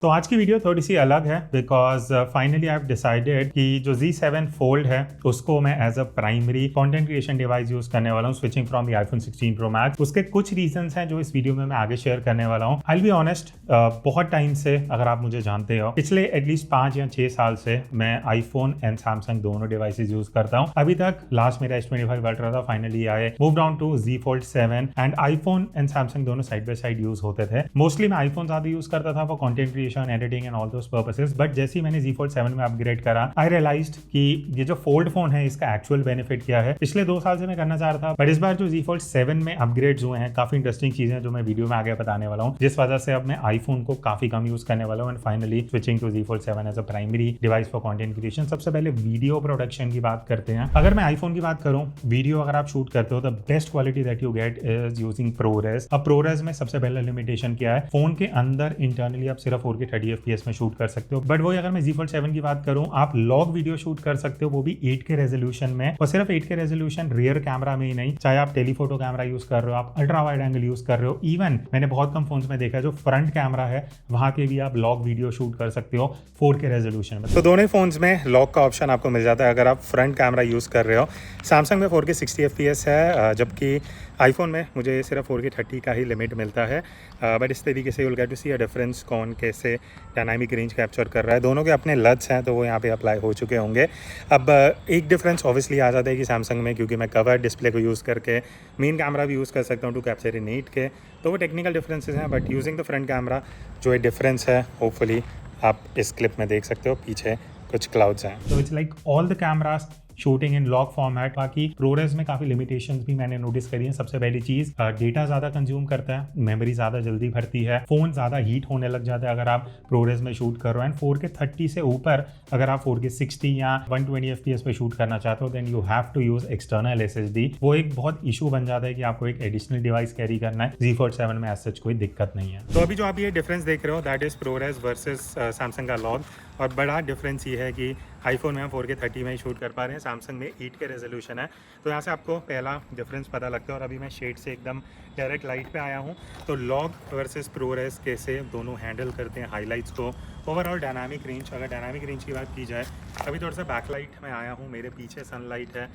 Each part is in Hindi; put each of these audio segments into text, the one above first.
तो आज की वीडियो थोड़ी सी अलग है because finally I have decided कि जो Z7 Fold है उसको मैं as a primary content creation device use करने वाला हूँ, switching from the iPhone 16 Pro Max। उसके कुछ रीजंस हैं जो इस वीडियो में मैं आगे शेयर करने वाला हूँ। आई विल बी ऑनेस्ट, बहुत टाइम से, अगर आप मुझे जानते हो, पिछले एटलीस्ट 5 या 6 साल से मैं iPhone एंड Samsung दोनों डिवाइसेज यूज करता हूँ। अभी तक लास्ट मेरा S25 Ultra था, finally I move down to Z Fold 7 and iPhone and Samsung दोनों साइड बाय साइड यूज होते थे। मोस्टली मैं iPhone ज्यादा यूज करता था for content creation, editing and all those purposes, but जैसे ही मैंने Z Fold 7 में अपग्रेड करा, आई रियलाइज्ड कि ये जो फोल्ड फोन है इसका एक्चुअल बेनिफिट क्या है। पिछले 2 साल से मैं करना चाह रहा था, बट इस बार जो Z Fold 7 में अपग्रेड्स हुए हैं, काफी इंटरेस्टिंग चीजें जो मैं वीडियो में आगे बताने वाला हूँ, जिस वजह से अब मैं आईफोन को काफी कम यूज करने वाला हूँ and finally switching to Z Fold 7 as a primary device for content creation. सबसे पहले वीडियो प्रोडक्शन की बात करते हैं। अगर मैं आईफोन की बात करूँ, वीडियो अगर आप शूट करते हो, the best quality that you get is using ProRes। अब ProRes में सबसे पहला लिमिटेशन क्या है, फोन के अंदर इंटरनली आप सिर्फ 4K 30 FPS में शूट कर सकते हो, बट वही अगर मैं Z Fold 7 की बात करूं, आप लॉग वीडियो शूट कर सकते हो, वो भी 8K रेजोल्यूशन में। और सिर्फ 8K रेजोल्यूशन रियर कैमरा में ही नहीं, चाहे आप टेलीफोटो कैमरा यूज कर रहे हो, आप अल्ट्रा वाइड एंगल यूज कर रहे हो, इवन मैंने बहुत कम फोन्स में देखा है जो फ्रंट कैमरा है वहां के भी आप लॉग वीडियो शूट कर सकते हो 4K रेजोल्यूशन में। तो दोनों फोन्स में लॉग का ऑप्शन आपको मिल जाता है अगर आप फ्रंट कैमरा यूज कर रहे हो। सैमसंग में 4K 60 FPS है, जबकि आईफोन में मुझे सिर्फ 4K 30 का ही लिमिट मिलता है। बट इस तरीके से you will get to see a difference, कौन कैसे डायनामिक रेंज कैप्चर कर रहा है। दोनों के अपने लट्स हैं तो वो यहाँ पे अप्लाई हो चुके होंगे। अब एक डिफरेंस ऑब्वियसली आ जाता है कि सैमसंग में, क्योंकि मैं कवर डिस्प्ले को यूज़ करके मेन कैमरा भी यूज़ कर सकता हूँ टू कैप्चर इन 8K, तो वो टेक्निकल डिफरेंसेस हैं। But using the front camera जो एक डिफरेंस है, होपफुली आप इस क्लिप में देख सकते हो, पीछे कुछ क्लाउड्स हैं। तो it's like all the cameras shooting in log format. बाकी ProRes में काफ़ी लिमिटेशंस भी मैंने नोटिस करी हैं। सबसे पहली चीज़, डेटा ज़्यादा कंज्यूम करता है, मेमोरी ज़्यादा जल्दी भरती है, फ़ोन ज़्यादा हीट होने लग जाता है अगर आप ProRes में शूट कर रहे हो। एंड 4K 30 से ऊपर अगर आप 4K 60 या 120 FPS पे शूट करना चाहते हो, then you have to use external SSD। वो एक बहुत इशू बन जाता है कि आपको एक एडिशनल डिवाइस कैरी करना है। Z Fold 7 में एज सच कोई दिक्कत नहीं है। तो अभी जो आप ये डिफरेंस देख रहे हो, that is ProRes versus Samsung का लॉग। और बड़ा डिफरेंस ये है कि आईफोन में हम 4K 30 में ही शूट कर पा रहे हैं, सैमसंग में 8K रेजोल्यूशन है। तो यहाँ से आपको पहला डिफरेंस पता लगता है। और अभी मैं शेड से एकदम डायरेक्ट लाइट पे आया हूँ, तो लॉग वर्सेस ProRes कैसे दोनों हैंडल करते हैं हाइलाइट्स को। ओवरऑल डायनामिक रेंज, अगर डायनामिक रेंज की बात की जाए, अभी थोड़ा सा बैकलाइट में आया हूँ, मेरे पीछे सनलाइट है,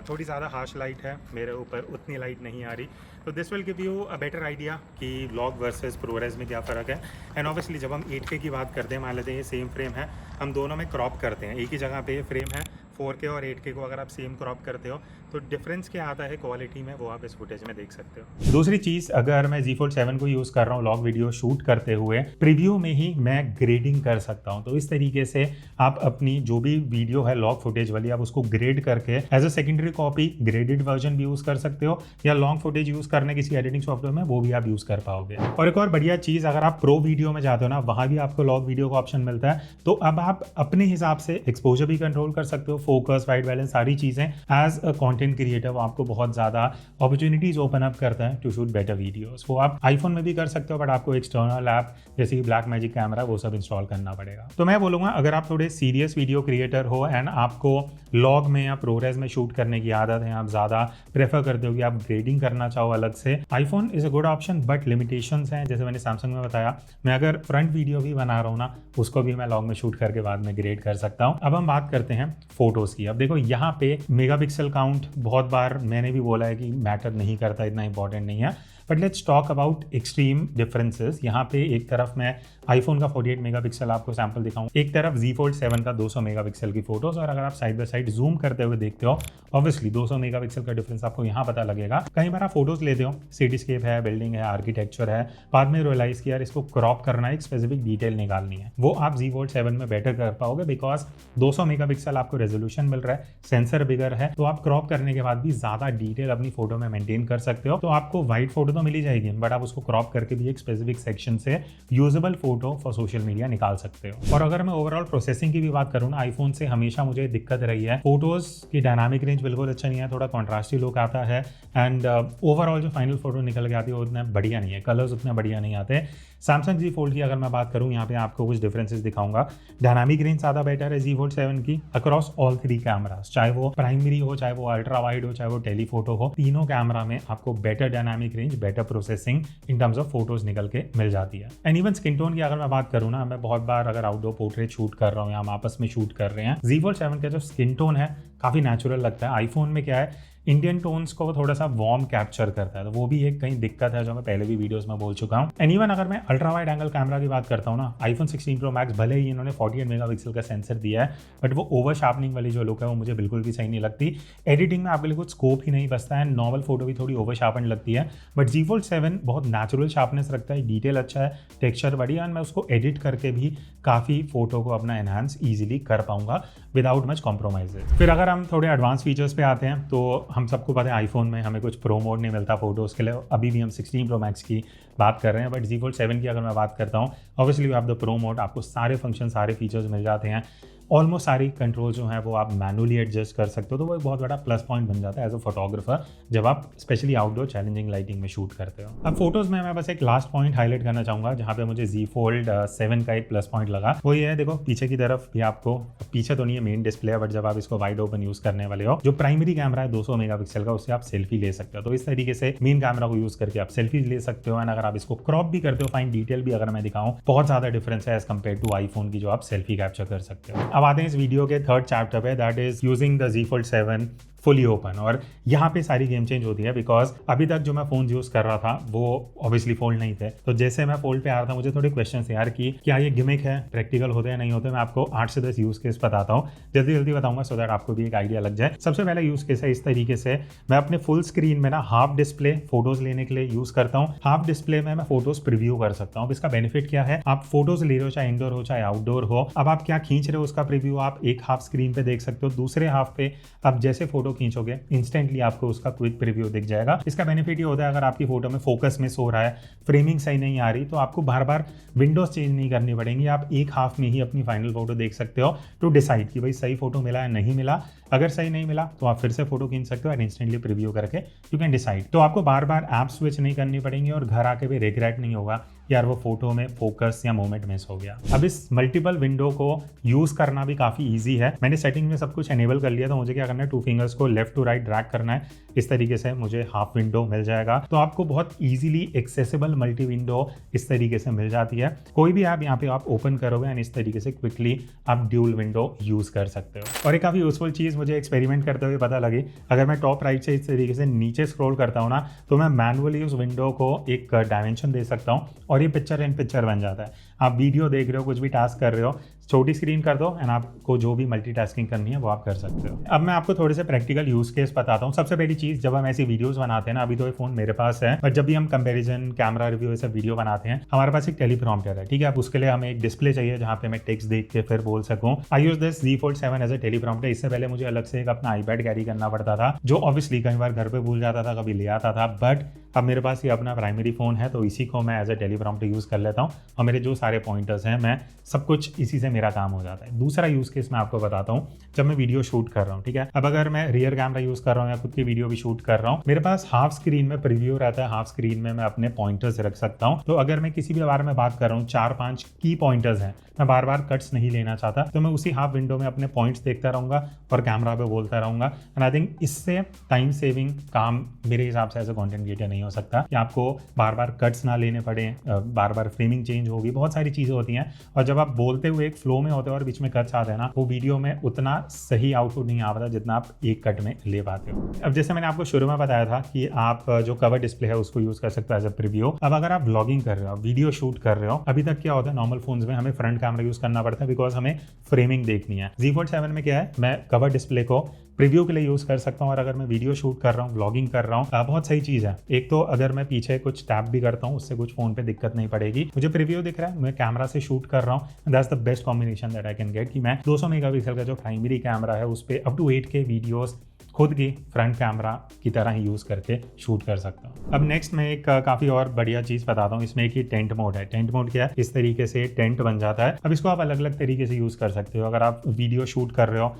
थोड़ी ज़्यादा हार्श लाइट है, मेरे ऊपर उतनी लाइट नहीं आ रही। तो this will give you a better idea कि लॉग वर्सेस ProRes में क्या फ़र्क है। एंड ऑब्वियसली जब हम 8K की बात करते हैं, मान लेते हैं ये सेम फ्रेम है, हम दोनों में क्रॉप करते हैं, एक ही जगह पे फ्रेम है, 4K और 8K को अगर आप सेम क्रॉप करते हो तो डिफरेंस क्या आता है क्वालिटी में, वो आप इस फुटेज में देख सकते हो। दूसरी चीज़, अगर मैं Z Fold 7 को यूज़ कर रहा हूँ लॉग वीडियो शूट करते हुए, प्रीव्यू में ही मैं ग्रेडिंग कर सकता हूँ। तो इस तरीके से आप अपनी जो भी वीडियो है लॉग फुटेज वाली, आप उसको ग्रेड करके as a secondary copy graded version भी यूज़ कर सकते हो, या लॉन्ग फुटेज यूज़ करने किसी एडिटिंग सॉफ्टवेयर में वो भी आप यूज़ कर पाओगे। और एक और बढ़िया चीज़, अगर आप प्रो वीडियो में जाते हो ना, वहाँ भी आपको लॉग वीडियो का ऑप्शन मिलता है। तो अब आप अपने हिसाब से एक्सपोजर भी कंट्रोल कर सकते हो, फोकस, वाइट बैलेंस, सारी चीज़ें। एज अ कंटेंट क्रिएटर वो आपको बहुत ज़्यादा अपॉर्चुनिटीज़ ओपन अप करता है टू शूट बेटर वीडियोस। वो आप आईफोन में भी कर सकते हो, बट आपको एक्सटर्नल ऐप जैसे कि ब्लैकमैजिक कैमरा वो सब इंस्टॉल करना पड़ेगा। तो मैं बोलूँगा, अगर आप थोड़े सीरियस वीडियो क्रिएटर हो एंड आपको लॉग में या ProRes में शूट करने की आदत है, आप ज़्यादा प्रेफर करते हो कि आप ग्रेडिंग करना चाहो अलग से, iPhone is a good option. But limitations हैं, जैसे मैंने सैमसंग में बताया, मैं अगर फ्रंट वीडियो भी बना रहा हूँ ना, उसको भी मैं लॉग में शूट करके बाद में ग्रेड कर सकता हूँ। अब हम बात करते हैं फोटोज़ की। अब देखो, यहाँ पे मेगापिक्सल काउंट बहुत बार मैंने भी बोला है कि मैटर नहीं करता, इतना इंपॉर्टेंट नहीं है, but let's talk about extreme differences. यहाँ पे एक तरफ मैं आईफोन का 48 मेगापिक्सल आपको सैंपल दिखाऊं, एक तरफ Z Fold 7 का 200 मेगापिक्सल की फोटोज। और अगर आप साइड बाय साइड जूम करते हुए देखते हो, ऑब्वियसली 200 मेगापिक्सल का डिफरेंस आपको यहाँ पता लगेगा। कई बार आप फोटोज लेते हो, सिटीस्केप है, बिल्डिंग है, आर्किटेक्चर है, बाद में रियलाइज किया यार इसको क्रॉप करना है, एक स्पेसिफिक डिटेल निकालनी है, वो आप Z Fold 7 में बेटर कर पाओगे, बिकॉज 200 मेगापिक्सल आपको रेजोल्यूशन मिल रहा है, सेंसर बिगर है, तो आप क्रॉप करने के बाद भी ज्यादा डिटेल अपनी फोटो में मेंटेन कर सकते हो। तो आपको वाइड फोटो तो मिल ही जाएगी, बट आप उसको क्रॉप करके भी एक स्पेसिफिक सेक्शन से usable photo for social media निकाल सकते हो। और अगर मैं ओवरऑल प्रोसेसिंग की भी बात करूँ ना, आईफोन से हमेशा मुझे दिक्कत रही है, फोटोज की डायनामिक रेंज बिल्कुल अच्छा नहीं है, थोड़ा कॉन्ट्रास्टी लुक आता है, एंड ओवरऑल जो फाइनल फोटो निकल के आती है वो उतना बढ़िया नहीं है, कलर्स उतना बढ़िया नहीं आते। सैमसंग Z Fold की अगर मैं बात करूँ, यहाँ पे आपको कुछ डिफरेंसेस दिखाऊंगा। डायनामिक रेंज ज़्यादा बेटर है Z Fold 7 की अक्रॉस ऑल 3 कैमरास, चाहे वो प्राइमरी हो, चाहे वो अल्ट्रा वाइड हो, चाहे वो टेलीफोटो हो, तीनों कैमरा में आपको better dynamic range, better processing in terms of photos निकल के मिल जाती है। एंड इवन स्किन टोन की अगर मैं बात करूँ ना, मैं बहुत बार अगर आउटडोर पोर्ट्रेट शूट कर रहा हूँ या हम आपस में शूट कर रहे हैं, Z Fold 7 का जो स्किन टोन है काफ़ी नेचुरल लगता है। आईफोन में क्या है, इंडियन टोन्स को थोड़ा सा वार्म कैप्चर करता है, तो वो भी एक कहीं दिक्कत है जो मैं पहले भी वीडियोस में बोल चुका हूँ। एंड इवन अगर मैं अल्ट्रा वाइड एंगल कैमरा की बात करता हूँ ना, आईफोन 16 प्रो मैक्स भले ही इन्होंने 48 मेगापिक्सल का सेंसर दिया है, बट वो ओवर शार्पनिंग वाली जो लुक है वो मुझे बिल्कुल भी सही नहीं लगती। एडिटिंग में आपके लिए कुछ स्कोप ही नहीं बचता है, नॉर्मल फोटो भी थोड़ी ओवर शार्पन लगती है। बट Z Fold 7 बहुत नेचुरल शार्पनेस रखता है, डिटेल अच्छा है, टेक्सचर बढ़िया, एंड मैं उसको एडिट करके भी काफ़ी फोटो को अपना एनहांस ईजिली कर पाऊंगा विदाउट मच कॉम्प्रोमाइजेज। फिर अगर हम थोड़े एडवांस फीचर्स पे आते हैं, तो हम सबको पता है आईफोन में हमें कुछ प्रो मोड नहीं मिलता फोटोज़ के लिए, अभी भी हम 16 प्रो मैक्स की बात कर रहे हैं। बट Z Fold 7 की अगर मैं बात करता हूँ, obviously you have the pro mode, आपको सारे फंक्शन, सारे फीचर्स मिल जाते हैं। ऑलमोस्ट सारी कंट्रोल जो है वो आप मैनुअली एडजस्ट कर सकते हो, तो वो एक बहुत बड़ा प्लस पॉइंट बन जाता है एज अ फोटोग्राफर जब आप स्पेशली आउटडोर चैलेंजिंग लाइटिंग में शूट करते हो। अब फोटोज़ में मैं बस एक लास्ट पॉइंट हाईलाइट करना चाहूँगा जहाँ पे मुझे Z Fold 7 का एक प्लस पॉइंट लगा, वो ये है, देखो पीछे की तरफ भी आपको, पीछे तो नहीं है मेन डिस्प्ले है, बट जब आप इसको वाइड ओपन यूज़ करने वाले हो, जो प्राइमरी कैमरा है 200 मेगापिक्सल का, उससे आप सेल्फी ले सकते हो। तो इस तरीके से मेन कैमरा को यूज़ करके आप सेल्फी ले सकते हो। एंड अगर आप इसको क्रॉप भी करते हो, फाइन डिटेल भी अगर मैं दिखाऊँ, बहुत ज़्यादा डिफरेंस है एज कम्पेयर टू आईफोन की जो आप सेल्फी कैप्चर कर सकते हो। अब आते हैं इस वीडियो के थर्ड चैप्टर पे, that is using the Z Fold 7 fully open. और यहाँ पे सारी गेम चेंज होती है, बिकॉज अभी तक जो मैं फोन यूज कर रहा था वो ऑब्वियसली फोल्ड नहीं थे, तो जैसे मैं फोल्ड पे आ रहा था मुझे थोड़े क्वेश्चन यार कि क्या ये गिमिक है, प्रैक्टिकल होते हैं नहीं होते। मैं आपको 8 से 10 यूज केस बताता हूँ, जल्दी जल्दी बताऊंगा सो दैट आपको भी एक आइडिया लग जाए। सबसे पहला यूज केस है इस तरीके से, मैं अपने फुल स्क्रीन में ना हाफ डिस्प्ले फोटोज लेने के लिए यूज करता हूँ। हाफ डिस्प्ले में मैं फोटोज प्रीव्यू कर सकता हूँ। इसका बेनिफिट क्या है, आप फोटोज ले रहे हो चाहे इंडोर हो चाहे आउटडोर हो, अब आप क्या खींच रहे हो उसका प्रीव्यू आप एक हाफ स्क्रीन पे देख सकते हो, दूसरे हाफ पे आप जैसे फोटो खींचोगे इंस्टेंटली आपको उसका क्विक प्रीव्यू दिख जाएगा। इसका बेनिफिट ये होता है, अगर आपकी फोटो में फोकस मिस हो रहा है, फ्रेमिंग सही नहीं आ रही, तो आपको बार बार विंडोज चेंज नहीं करनी पड़ेंगी, आप एक हाफ में ही अपनी फाइनल फोटो देख सकते हो टू डिसाइड कि भाई सही फोटो मिला या नहीं मिला। अगर सही नहीं मिला तो आप फिर से फोटो खींच सकते हो एंड इंस्टेंटली प्रीव्यू करके यू कैन डिसाइड। तो आपको बार बार ऐप स्विच नहीं करनी पड़ेंगी और घर आके भी रिग्रेट नहीं होगा यार वो फोटो में फोकस या मोमेंट मिस हो गया। अब इस मल्टीपल विंडो को यूज करना भी काफी इजी है। मैंने सेटिंग में सब कुछ एनेबल कर लिया, तो मुझे क्या करना है, 2 फिंगर्स को लेफ्ट टू राइट ड्रैग करना है, इस तरीके से मुझे हाफ विंडो मिल जाएगा। तो आपको बहुत इजीली एक्सेसिबल मल्टी विंडो इस तरीके से मिल जाती है। कोई भी ऐप यहाँ पे आप ओपन करोगे एंड इस तरीके से क्विकली आप ड्यूल विंडो यूज कर सकते हो। और एक काफी यूजफुल चीज मुझे एक्सपेरिमेंट करते हुए पता लगी, अगर मैं टॉप राइट से इस तरीके से नीचे स्क्रॉल करता हूँ ना, तो मैं मैनुअली उस विंडो को एक डायमेंशन दे सकता हूँ और ये पिक्चर इन पिक्चर बन जाता है। आप वीडियो देख रहे हो, कुछ भी टास्क कर रहे हो, छोटी स्क्रीन कर दो एंड आपको जो भी मल्टीटास्किंग करनी है वो आप कर सकते हो। अब मैं आपको थोड़े से प्रैक्टिकल यूज केस बताता हूँ। सबसे पहली चीज, जब हम ऐसी वीडियोस बनाते हैं ना, अभी तो ये फोन मेरे पास है, बट जब भी हम कंपैरिजन, कैमरा रिव्यू ये सब वीडियो बनाते हैं, हमारे पास एक टेलीप्रॉम्प्टर है, ठीक है। अब उसके लिए हमें एक डिस्प्ले चाहिए जहाँ पे मैं टेक्स्ट देख के फिर बोल सकूँ। I use this Z Fold 7 as a teleprompter. इससे पहले मुझे अलग से एक अपना आईपैड कैरी करना पड़ता था, जो ऑब्वियसली कई बार घर पे भूल जाता था, कभी ले आता था, बट अब मेरे पास ये अपना प्राइमरी फोन है, तो इसी को मैं एज अ टेलीप्रॉम्प्टर यूज कर लेता हूँ और मेरे जो सारे पॉइंटर्स हैं, मैं सब कुछ इसी से मेरा काम हो जाता है। दूसरा यूज केस मैं आपको बताता हूँ, जब मैं वीडियो शूट कर रहा हूँ, ठीक है। अब अगर मैं रियर कैमरा यूज कर रहा हूँ या खुद की वीडियो भी शूट कर रहा हूँ, मेरे पास हाफ स्क्रीन में प्रीव्यू रहता है, हाफ स्क्रीन में मैं अपने पॉइंटर्स रख सकता हूँ। तो अगर मैं किसी भी बारे में बात कर रहा हूँ, 4-5 की पॉइंटर्स हैं, मैं बार बार कट्स नहीं लेना चाहता, तो मैं उसी हाफ विंडो में अपने पॉइंट्स देखता रहूंगा और कैमरा पे बोलता रहूंगा। एंड आई थिंक इससे टाइम सेविंग काम मेरे हिसाब से एज अ कंटेंट क्रिएटर नहीं हो सकता कि आपको बार बार कट्स ना लेने पड़े, बार बार फ्रेमिंग चेंज होगी, बहुत सारी चीज़ें होती हैं। और जब आप बोलते हुए एक फ्लो में होते हो और बीच में कट्स आते हैं ना, वो वीडियो में उतना सही आउटपुट नहीं आ पाता जितना आप एक कट में ले पाते हो। अब जैसे मैंने आपको शुरू में बताया था कि आप जो कवर डिस्प्ले है उसको यूज कर सकते हो एज अ प्रीव्यू। अब अगर आप व्लॉगिंग कर रहे हो, वीडियो शूट कर रहे हो, अभी तक क्या होता है, नॉर्मल फोन्स में हमें फ्रंट कैमरा यूज करना पड़ता है बिकॉज हमें फ्रेमिंग देखनी है। Z Fold 7 में क्या है, मैं कवर डिस्प्ले को प्रीव्यू के लिए यूज कर सकता हूँ। और अगर मैं वीडियो शूट कर रहा हूँ, व्लॉगिंग कर रहा हूँ, बहुत सही चीज है। एक तो अगर मैं पीछे कुछ टैप भी करता हूँ, उससे कुछ फोन पे दिक्कत नहीं पड़ेगी, मुझे प्रीव्यू दिख रहा है, मैं कैमरा से शूट कर रहा हूँ। That's the best combination that I can get कि मैं 200 मेगापिक्सल का जो प्राइमरी कैमरा है उस पर अप टू 8K वीडियोस खुद की फ्रंट कैमरा की तरह ही यूज़ करके शूट कर सकता हूँ। अब नेक्स्ट मैं एक काफ़ी और बढ़िया चीज़ बताता हूँ। इसमें एक ही टेंट मोड है। टेंट मोड क्या है, इस तरीके से टेंट बन जाता है। अब इसको आप अलग अलग तरीके से यूज़ कर सकते हो। अगर आप वीडियो शूट कर रहे हो,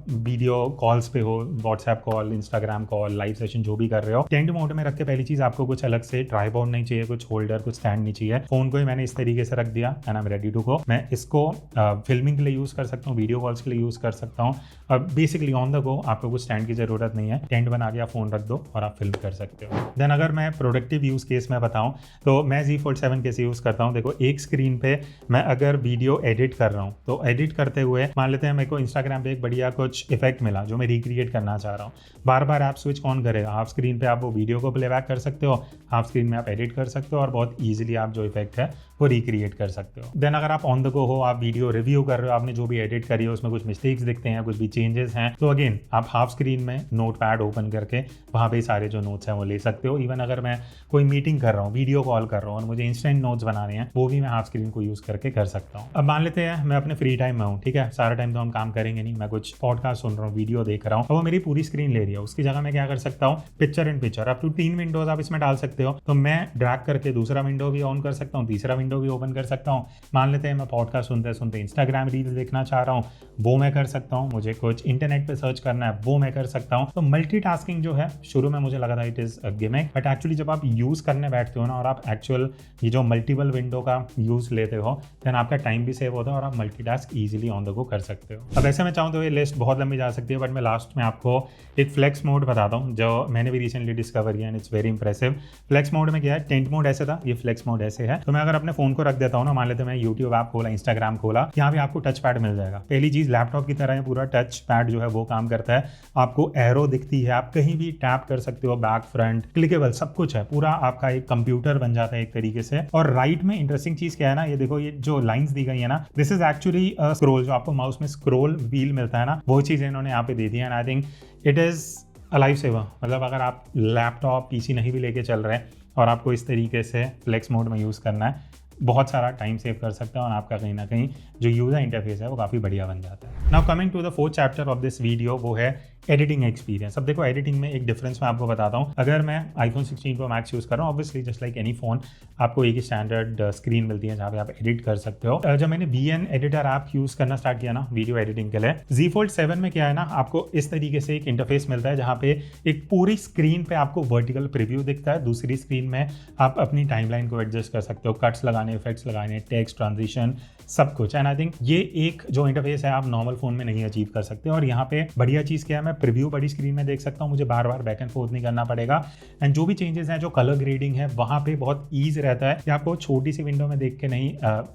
वीडियो कॉल्स पे हो, WhatsApp call, Instagram call, live session जो भी कर रहे हो, टेंट मोड में रख के पहली चीज़ आपको कुछ अलग से ट्राइपॉड नहीं चाहिए, कुछ होल्डर, कुछ स्टैंड नहीं चाहिए। फोन को ही मैंने इस तरीके से रख दिया and I am ready to go. मैं इसको फिल्मिंग के लिए यूज़ कर सकता हूँ, वीडियो कॉल्स के लिए यूज़ कर सकता हूँ। अब बेसिकली ऑन द गो आपको कुछ स्टैंड की ज़रूरत नहीं है। टेंट बना दिया, फ़ोन रख दो और आप फिल्म कर सकते हो। देन अगर मैं प्रोडक्टिव यूज़ केस में बताऊँ तो मैं Z Fold 7 कैसे यूज़ करता हूँ। देखो, एक स्क्रीन पे मैं अगर वीडियो एडिट कर रहा हूँ तो एडिट करते हुए मान लेते हैं मेरे को इंस्टाग्राम पे एक बढ़िया कुछ इफेक्ट मिला जो मैं रिक्रिएट करना चाह रहा हूँ। बार बार आप स्विच ऑन करेगा, हाफ स्क्रीन पे आप वो वीडियो को प्लेबैक कर सकते हो, हाफ स्क्रीन में आप एडिट कर सकते हो और बहुत ईजिली आप जो इफेक्ट है वो रिक्रिएट कर सकते हो। देन अगर आप ऑन द गो हो, आप वीडियो रिव्यू कर रहे हो, आपने जो भी एडिट करी है उसमें कुछ मिस्टेक्स दिखते हैं, कुछ भी चेंजेस हैं, तो अगेन आप हाफ स्क्रीन में नोट पैड ओपन करके वहाँ पे सारे जो नोट्स हैं वो ले सकते हो। इवन अगर मैं कोई मीटिंग कर रहा हूँ, वीडियो कॉल कर रहा हूँ और मुझे इंस्टेंट नोट्स बनाने हैं, वो भी मैं हाफ स्क्रीन को यूज़ करके कर सकता हूँ। अब मान लेते हैं मैं अपने फ्री टाइम में हूँ, ठीक है, सारा टाइम तो हम काम करेंगे नहीं, मैं कुछ पॉडकास्ट सुन रहा हूँ, वीडियो देख रहा हूँ, अब वो मेरी पूरी स्क्रीन ले रही है, उसकी जगह मैं क्या कर सकता हूँ, picture in picture up to 3 windows आप इसमें डाल सकते हो। तो मैं ड्रैग करके दूसरा विंडो भी ऑन कर सकता हूँ, तीसरा विंडो भी ओपन कर सकता हूँ। मान लेते हैं मैं पॉडकास्ट सुनते सुनते इंस्टाग्राम रील देखना चाह रहा हूँ, वो मैं कर सकता हूँ। मुझे कुछ इंटरनेट पे सर्च करना है, वो मैं कर सकता हूँ। तो मल्टीटास्किंग जो है, शुरू में मुझे लगा था it is a gimmick, but actually जब आप यूज करने बैठते हो ना और आप एक्चुअल ये जो मल्टीपल विंडो का यूज लेते हो, देन आपका टाइम भी सेव होता है और आप multitask easily on the go कर सकते हो। अब ऐसे मैं चाहूँ तो ये लिस्ट बहुत लंबी जा सकती है, बट मैं लास्ट में आपको एक फ्लेक्स मोड बताता हूँ जो मैंने भी रिसेंटली डिस्कवर किया and it's very impressive. Flex mode में क्या है, टेंट मोड ऐसे था, ये फ्लेक्स मोड ऐसे है। तो मैं अगर अपने फोन को रख देता हूँ ना, मान लेते मैं यूट्यूब ऐप खोला, इंस्टाग्राम खोला, यहाँ भी आपको टच पैड मिल जाएगा। पहली चीज, लैपटॉप की तरह है, पूरा टच पैड जो है वो काम करता है। आपको एरो दिखती है, आप कहीं भी टैप कर सकते हो, बैक फ्रंट क्लिकेबल सब कुछ है, पूरा आपका एक कंप्यूटर बन जाता है एक तरीके से। और राइट में इंटरेस्टिंग चीज क्या है ना, ये देखो, ये जो लाइंस दी गई है ना, दिस इज एक्चुअली स्क्रोल, जो आपको माउस में स्क्रोल व्हील मिलता है ना, वो चीज इन्होंने यहाँ पे दे दी है। And I think it is a life saver. मतलब अगर आप लैपटॉप पीसी नहीं भी लेके चल रहे हैं और आपको इस तरीके से फ्लेक्स मोड में यूज करना है, बहुत सारा टाइम सेव कर सकता है और आपका कहीं ना कहीं जो यूजर इंटरफेस है वो काफ़ी बढ़िया बन जाता है। Now coming to the fourth chapter of this video, वो है एडिटिंग एक्सपीरियंस। अब देखो, एडिटिंग में एक डिफरेंस मैं आपको बताता हूँ। अगर मैं iPhone 16 Pro Max यूज़ कर रहा हूँ, obviously just like any phone, आपको एक ही स्टैंडर्ड स्क्रीन मिलती है जहाँ पे आप एडिट कर सकते हो। जब मैंने VN एडिटर ऐप यूज़ करना स्टार्ट किया ना वीडियो एडिटिंग के लिए, Z Fold 7 में क्या है ना, आपको इस तरीके से एक इंटरफेस मिलता है जहाँ पे एक पूरी स्क्रीन पे आपको वर्टिकल प्रीव्यू दिखता है, दूसरी स्क्रीन में आप अपनी टाइमलाइन को एडजस्ट कर सकते हो, कट्स लगाने, इफेक्ट्स लगाने, टेक्स्ट, ट्रांजिशन, सब कुछ। एंड आई थिंक ये एक जो इंटरफेस है आप नॉर्मल फोन में नहीं अचीव कर सकते। और यहाँ पे बढ़िया चीज़ क्या है, मैं प्रीव्यू बड़ी स्क्रीन में देख सकता हूँ, मुझे बार बार बैक एंड फोर्थ नहीं करना पड़ेगा। एंड जो भी चेंजेस हैं, जो कलर ग्रेडिंग है, वहाँ पे बहुत ईज रहता है कि आपको छोटी सी विंडो में देख के नहीं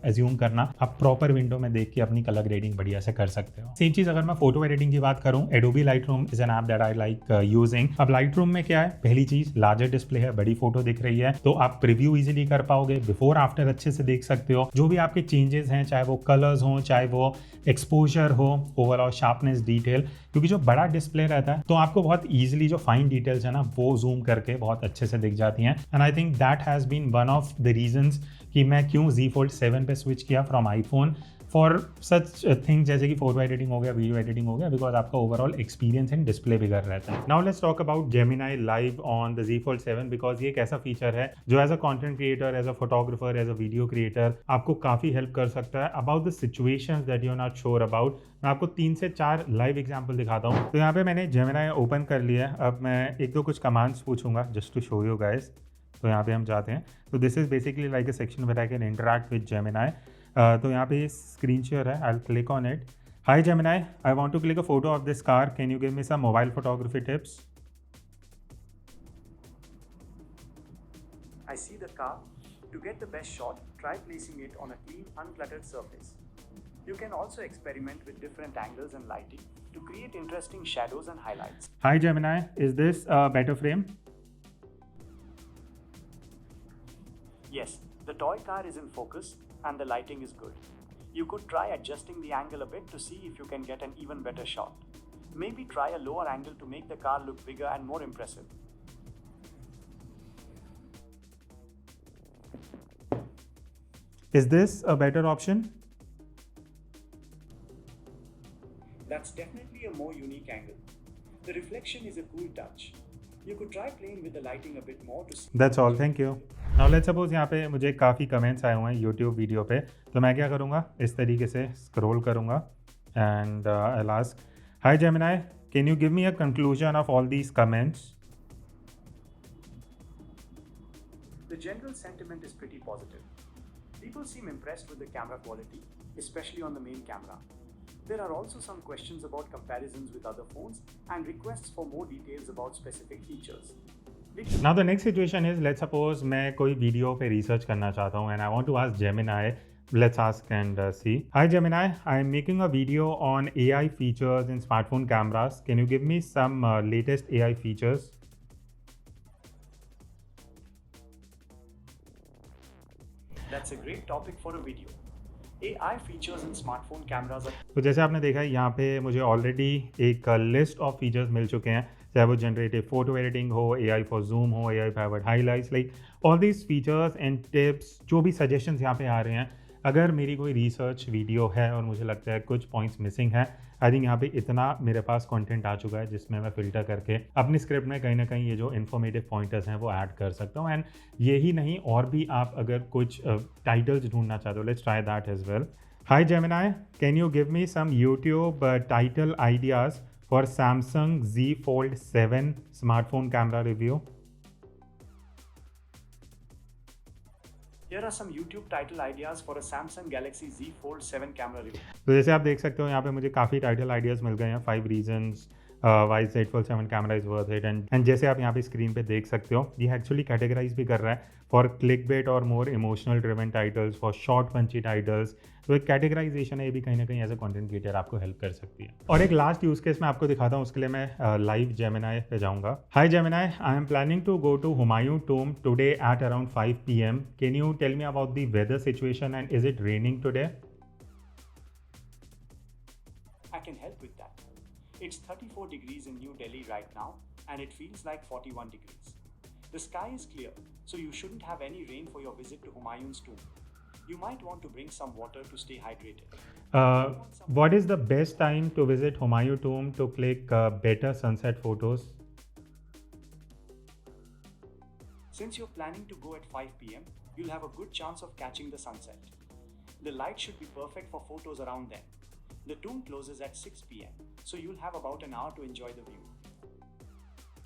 एज्यूम करना, आप प्रॉपर विंडो में देख के अपनी कलर ग्रेडिंग बढ़िया से कर सकते हो। सेम चीज़ अगर मैं फोटो एडिटिंग की बात करूँ, Adobe Lightroom is an app that I like using. अब Lightroom में क्या है, पहली चीज़ लार्जर डिस्प्ले है, बड़ी फोटो दिख रही है, तो आप प्रीव्यू इजीली कर पाओगे, बिफोर आफ्टर अच्छे से देख सकते हो। जो भी आपके चेंजेस हैं, चाहे वो कलर्स हो, चाहे वो एक्सपोजर हो, ओवरऑल शार्पनेस, डिटेल, क्योंकि जो बड़ा डिस्प्ले रहता है तो आपको बहुत ईजिली जो फाइन डिटेल्स है ना वो जूम करके बहुत अच्छे से दिख जाती हैं। And I think that has been one of the reasons कि मैं क्यों Z Fold 7 पे स्विच किया from iPhone for such thing जैसे कि फोटो एडिटिंग हो गया, वीडियो एडिटिंग हो गया, बिकॉज आपका ओवरऑल एक्सपीरियंस इन डिस्प्ले बिगड़ रहता है। Now let's talk about Gemini live on the Z Fold 7, because ये एक ऐसा फीचर है जो as a content creator, as a photographer, as a video creator आपको काफ़ी हेल्प कर सकता है about the situations that you are not sure about. मैं आपको 3 से 4 लाइव एग्जाम्पल दिखाता हूँ। तो यहाँ पे मैंने Gemini ओपन कर लिया है। अब मैं एक दो कुछ कमांड्स पूछूंगा just to show you guys. तो यहाँ पे हम जाते हैं। तो this is basically like a section where I can interact with Gemini। तो यहाँ पे स्क्रीन शेयर है, I will click on it. Hi Gemini, I want to click a photo of this car, can you give me some mobile photography tips? I see the car. To get the best shot, try placing it on a clean, uncluttered surface. You can also experiment with different angles and lighting to create interesting shadows and highlights. Hi Gemini, is this a better frame? Yes, the toy car is in focus and the lighting is good. You could try adjusting the angle a bit to see if you can get an even better shot. Maybe try a lower angle to make the car look bigger and more impressive. Is this a better option? That's definitely a more unique angle. The reflection is a cool touch. You could try playing with the lighting a bit more to see. That's all, thank you. Now let's suppose यहाँ पे मुझे काफ़ी कमेंट्स आए हुए हैं यूट्यूब वीडियो पे, तो मैं क्या करूँगा, इस तरीके से स्क्रॉल करूँगा and I'll ask, Hi Gemini, can you give me a conclusion of all these comments? The general sentiment is pretty positive. People seem impressed with the camera quality, especially on the main camera. There are also some questions about comparisons with other phones and requests for more details about specific features. Now the next situation is, let's suppose मैं कोई वीडियो पे रिसर्च करना चाहता हूँ and I want to ask Gemini. Let's ask and see. Hi Gemini, I am making a video on AI features in smartphone cameras. Can you give me some latest AI features? That's a great topic for a video. AI features in smartphone cameras are. तो जैसे आपने देखा यहाँ पे मुझे ऑलरेडी एक लिस्ट ऑफ फीचर्स मिल चुके हैं, चाहे वो जनरेटिव फोटो एडिटिंग हो, AI फॉर जूम हो, AI forward highlights, like all these features and tips, जो भी सजेशंस यहाँ पे आ रहे हैं. अगर मेरी कोई रिसर्च वीडियो है और मुझे लगता है कुछ पॉइंट्स मिसिंग है, आई थिंक यहाँ पे इतना मेरे पास कंटेंट आ चुका है जिसमें मैं फ़िल्टर करके अपनी स्क्रिप्ट में कहीं ना कहीं ये जो इन्फॉर्मेटिव पॉइंटर्स हैं वो ऐड कर सकता हूँ. एंड यही नहीं, और भी आप अगर कुछ टाइटल्स ढूंढना चाहते हो, let's try that as well. Hi Gemini, can you give me some YouTube title ideas for Samsung Z Fold 7 smartphone camera review? Here are some YouTube title ideas for a Samsung Galaxy Z Fold 7 camera review. तो जैसे आप देख सकते हो यहाँ पे मुझे काफ़ी टाइटल आइडियाज़ मिल गए हैं. 5 reasons why Z Fold 7 camera is worth it. And जैसे आप यहाँ पे स्क्रीन पे देख सकते हो, ये एक्चुअली कैटेगराइज भी कर रहा है फॉर क्लिक बेट और more emotional driven titles, for short punchy titles. तो एक कैटेगराइजेशन है, ये भी कहीं ना कहीं एज ए कंटेंट क्रिएटर आपको हेल्प कर सकती है. और एक लास्ट यूज़ केस मैं आपको दिखाता हूँ, उसके लिए मैं लाइव जेमिनी पे जाऊँगा. Hi Gemini, I am planning to go to Humayun tomb today at around 5 PM. Can you tell me about the weather situation and is it raining today? I can help with that. It's 34 degrees in New Delhi right now, and it feels like 41 degrees. The sky is clear, so you shouldn't have any rain for your visit to Humayun's tomb. You might want to bring some water to stay hydrated. What is the best time to visit Humayun tomb to click better sunset photos? Since you're planning to go at 5 PM, you'll have a good chance of catching the sunset. The light should be perfect for photos around then. The tomb closes at 6 PM, so you'll have about an hour to enjoy the view.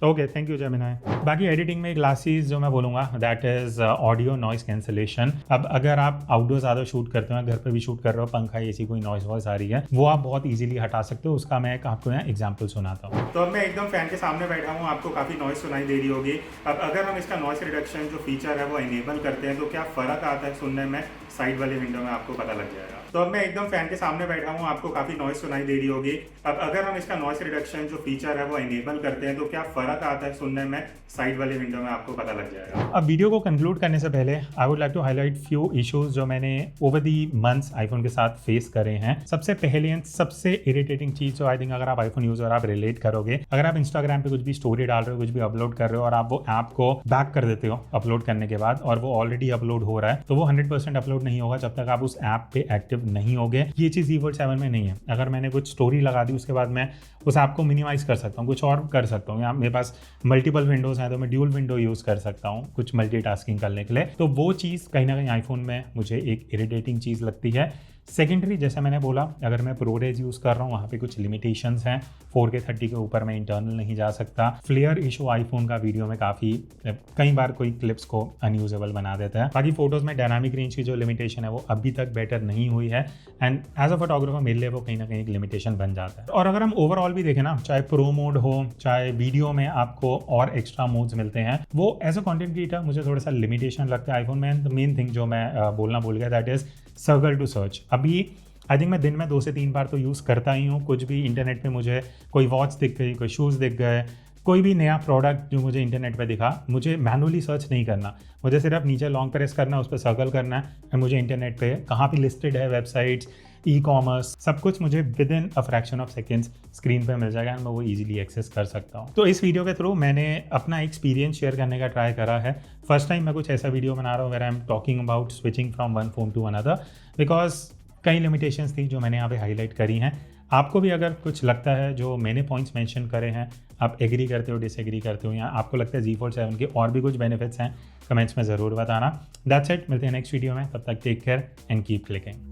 Okay, thank you Gemini. बाकी एडिटिंग में एक लास्ट चीज़ जो मैं बोलूँगा, that is audio noise cancellation. अब अगर आप आउटडोर ज़्यादा शूट करते हो, घर पे भी शूट कर रहे हो, पंखा एसी कोई नॉइस वॉइस आ रही है, वो आप बहुत इजीली हटा सकते हो. उसका मैं एक आपको यहाँ एग्जांपल सुनाता हूँ. तो अब मैं एकदम फैन के सामने बैठा हूँ, आपको काफ़ी नॉइस सुनाई दे रही होगी. अब अगर हम इसका नॉइस रिडक्शन जो फीचर है वो इनेबल करते हैं, तो क्या फ़र्क आता है सुनने में, साइड वाले विंडो में आपको पता लग जाएगा. तो अब मैं एकदम फैन के सामने बैठा हूँ, आपको काफ़ी नॉइस सुनाई दे रही होगी. अब अगर हम इसका नॉइस रिडक्शन जो फीचर है वो इनेबल करते हैं, तो क्या फ़र्क आता है सुनने में, साइड वाले विंडो में आपको पता लग जाएगा. अब वीडियो को कंक्लूड करने से पहले I would like to highlight few issues जो मैंने ओवर दी मंथ्स आईफोन के साथ फेस करे हैं. सबसे पहले एंड सबसे इरिटेटिंग चीज़ जो आई थिंक अगर आप आईफोन यूज़र आप रिलेट करोगे, अगर आप इंस्टाग्राम पे कुछ भी स्टोरी डाल रहे हो, कुछ भी अपलोड कर रहे हो और आप वो ऐप को बैक कर देते हो अपलोड करने के बाद, और वो ऑलरेडी अपलोड हो रहा है, तो वो 100% अपलोड नहीं होगा जब तक आप उस ऐप पे एक्टिव नहीं होगे. ये चीज़ Z Fold 7 में नहीं है. अगर मैंने कुछ स्टोरी लगा दी, उसके बाद मैं उस ऐप को मिनिमाइज कर सकता हूँ, कुछ और कर सकता हूँ. यहाँ मेरे पास मल्टीपल विंडोज़ हैं, तो मैं ड्यूल विंडो यूज़ कर सकता हूँ कुछ मल्टीटास्किंग करने के लिए. तो वो चीज़ कहीं ना कहीं आईफोन में मुझे एक इरिटेटिंग चीज़ लगती है. सेकेंडरी, जैसे मैंने बोला, अगर मैं प्रोरेज यूज़ कर रहा हूँ, वहाँ पे कुछ लिमिटेशंस हैं. 4K 30 के ऊपर मैं इंटरनल नहीं जा सकता. फ्लेयर इशू आईफोन का वीडियो में काफ़ी कई बार कोई क्लिप्स को अनयूजेबल बना देता है. बाकी फोटोज़ में डायनामिक रेंज की जो लिमिटेशन है वो अभी तक बेटर नहीं हुई है, एंड एज अ फोटोग्राफर मेरे लिए वो कहीं ना कहीं एक लिमिटेशन बन जाता है. और अगर हम ओवरऑल भी देखें ना, चाहे प्रो मोड हो, चाहे वीडियो में आपको और एक्स्ट्रा मोड्स मिलते हैं, वो एज अ कंटेंट क्रिएटर मुझे थोड़ा सा लिमिटेशन लगता है आईफोन में. एंड द मेन थिंग जो मैं बोलना भूल गया, that is circle to search. अभी आई थिंक मैं दिन में 2 से 3 बार तो यूज़ करता ही हूँ. कुछ भी इंटरनेट पे मुझे कोई वॉच दिख गई, कोई शूज़ दिख गए, कोई भी नया प्रोडक्ट जो मुझे इंटरनेट पे दिखा, मुझे मैनुअली सर्च नहीं करना, मुझे सिर्फ नीचे लॉन्ग प्रेस करना, उस पर सर्कल करना है, और मुझे इंटरनेट पे कहाँ पे लिस्टेड है वेबसाइट्स, ई-कॉमर्स, सब कुछ मुझे with in a fraction of seconds screen पे मिल जाएगा, मैं वो इजीली एक्सेस कर सकता हूँ. तो इस वीडियो के थ्रू मैंने अपना एक्सपीरियंस शेयर करने का ट्राई करा है. फर्स्ट टाइम मैं कुछ ऐसा वीडियो बना रहा हूँ where I am talking about switching from one phone to another, because कई लिमिटेशंस थी जो मैंने यहाँ पे हाईलाइट करी हैं. आपको भी अगर कुछ लगता है जो मैंने पॉइंट्स मेंशन करे हैं, आप एग्री करते हो, डिसएग्री करते हो, या आपको लगता है Z Fold 7 के और भी कुछ बेनिफिट्स हैं, कमेंट्स में ज़रूर बताना। दैट्स इट, मिलते हैं नेक्स्ट वीडियो में, तब तक take care and keep clicking.